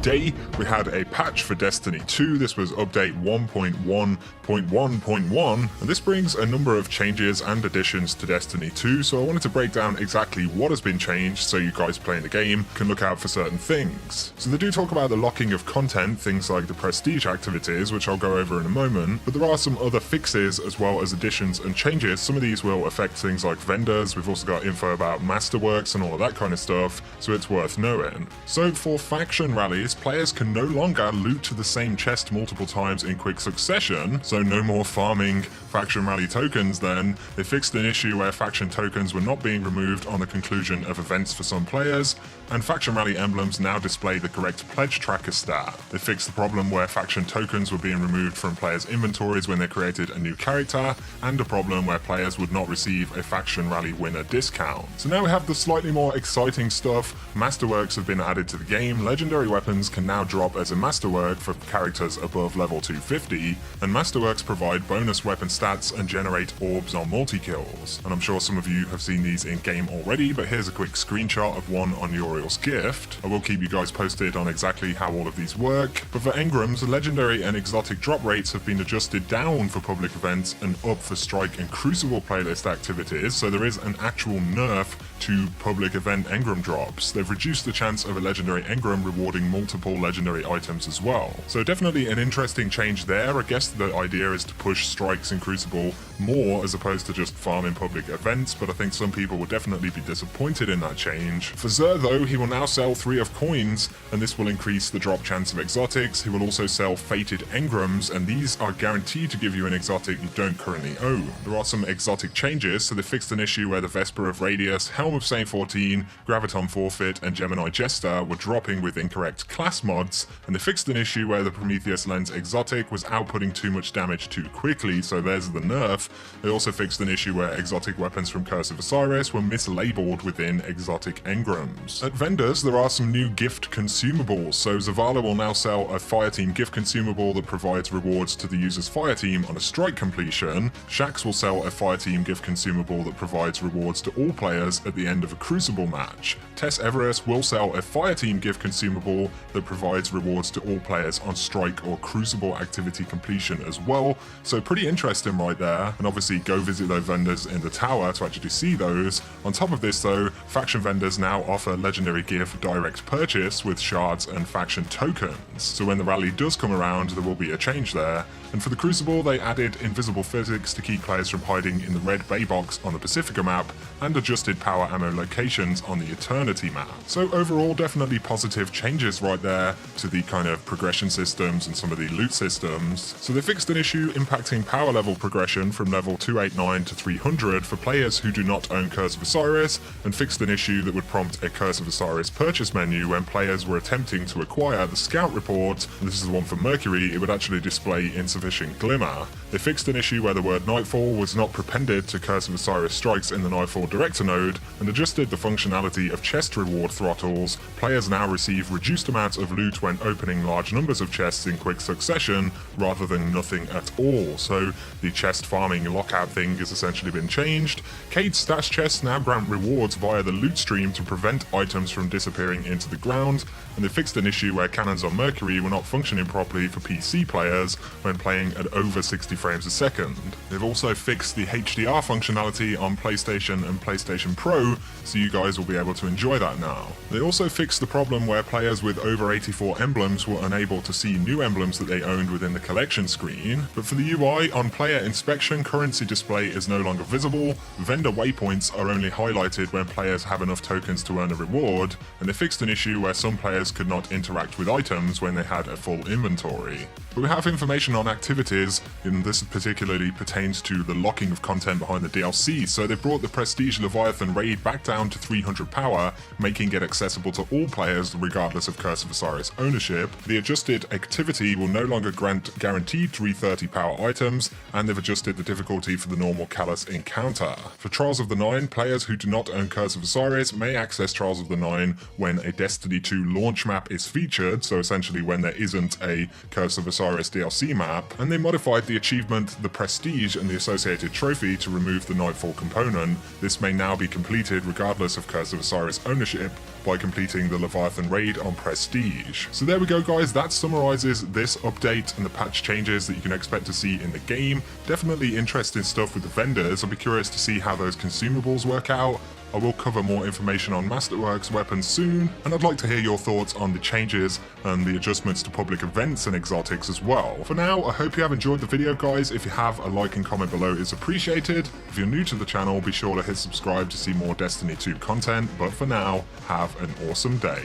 today we had a patch for Destiny 2. This was update 1.1.1.1, and this brings a number of changes and additions to Destiny 2, so I wanted to break down exactly what has been changed so you guys playing the game can look out for certain things. So they do talk about the locking of content, things like the prestige activities, which I'll go over in a moment, but there are some other fixes as well as additions and changes. Some of these will affect things like vendors. We've also got info about Masterworks and all of that kind of stuff, so it's worth knowing. So for faction rallies, players can no longer loot the same chest multiple times in quick succession, so no more farming faction rally tokens then. They fixed an issue where faction tokens were not being removed on the conclusion of events for some players, and faction rally emblems now display the correct pledge tracker stat. They fixed the problem where faction tokens were being removed from players' inventories when they created a new character, and a problem where players would not receive a faction rally winner discount. So now we have the slightly more exciting stuff. Masterworks have been added to the game. Legendary weapons can now drop as a masterwork for characters above level 250, and masterworks provide bonus weapon stats and generate orbs on multi-kills. And I'm sure some of you have seen these in game already, but here's a quick screenshot of one on Uriel's gift. I will keep you guys posted on exactly how all of these work, but for engrams, legendary and exotic drop rates have been adjusted down for public events and up for Strike and Crucible playlist activities, so there is an actual nerf to public event engram drops. They've reduced the chance of a legendary engram rewarding multiple legendary items as well. So definitely an interesting change there. I guess the idea is to push Strikes and Crucible more as opposed to just farming public events, but I think some people will definitely be disappointed in that change. For Xur though, he will now sell 3 of coins, and this will increase the drop chance of exotics. He will also sell fated engrams, and these are guaranteed to give you an exotic you don't currently own. There are some exotic changes, so they fixed an issue where the Vesper of Radius, Helm of Saint 14, Graviton Forfeit, and Gemini Jester were dropping with incorrect class mods, and they fixed an issue where the Prometheus Lens exotic was outputting too much damage too quickly, so there's the nerf. They also fixed an issue where exotic weapons from Curse of Osiris were mislabeled within exotic engrams. At vendors, there are some new gift consumables, so Zavala will now sell a Fireteam gift consumable that provides rewards to the user's fireteam on a strike completion. Shaxx will sell a Fireteam gift consumable that provides rewards to all players at the end of a Crucible match. Tess Everest will sell a Fireteam gift consumable that provides rewards to all players on Strike or Crucible activity completion as well, so pretty interesting right there, and obviously go visit those vendors in the tower to actually see those. On top of this though, faction vendors now offer legendary gear for direct purchase with shards and faction tokens, so when the rally does come around there will be a change there. And for the Crucible, they added invisible physics to keep players from hiding in the red bay box on the Pacifica map, and adjusted power ammo locations on the Eternity map. So overall, definitely positive changes right there to the kind of progression systems and some of the loot systems. So they fixed an issue impacting power level progression from level 289 to 300 for players who do not own Curse of Osiris, and fixed an issue that would prompt a Curse of Osiris purchase menu when players were attempting to acquire the Scout Report, and this is the one for Mercury. It would actually display insufficient glimmer. They fixed an issue where the word Nightfall was not prepended to Curse of Osiris strikes in the Nightfall director node, and adjusted the functionality of chest reward throttles. Players now receive reduced amounts of loot when opening large numbers of chests in quick succession, rather than nothing at all. So the chest farming lockout thing has essentially been changed. Cade stash chests now grant rewards via the loot stream to prevent items from disappearing into the ground, and they fixed an issue where cannons on Mercury were not functioning properly for PC players when playing at over 60 frames a second. They've also fixed the HDR functionality on PlayStation and PlayStation Pro, so you guys will be able to enjoy that now. They also fixed the problem where players with over 84 emblems were unable to see new emblems that they owned within the collection screen, but for the UI, on player inspection, currency display is no longer visible, vendor waypoints are only highlighted when players have enough tokens to earn a reward, and they fixed an issue where some players could not interact with items when they had a full inventory. But we have information on activities, and this particularly pertains to the locking of content behind the DLC, so they brought the Prestige Leviathan raid back down to 300 power, making it accessible to all players regardless of Curse of Osiris ownership. The adjusted activity will no longer grant guaranteed 330 power items, and they've adjusted the difficulty for the normal Callus encounter. For Trials of the Nine, players who do not own Curse of Osiris may access Trials of the Nine when a Destiny 2 launch map is featured, so essentially when there isn't a Curse of Osiris DLC map, and they modified the achievement, the Prestige, and the associated trophy to remove the Nightfall component. This may now be completed completed regardless of Curse of Osiris ownership by completing the Leviathan raid on Prestige. So there we go guys, that summarizes this update and the patch changes that you can expect to see in the game. Definitely interesting stuff with the vendors. I'll be curious to see how those consumables work out. I will cover more information on Masterworks weapons soon, and I'd like to hear your thoughts on the changes and the adjustments to public events and exotics as well. For now, I hope you have enjoyed the video guys. If you have, a like and comment below is appreciated. If you're new to the channel, be sure to hit subscribe to see more Destiny 2 content, but for now, have an awesome day.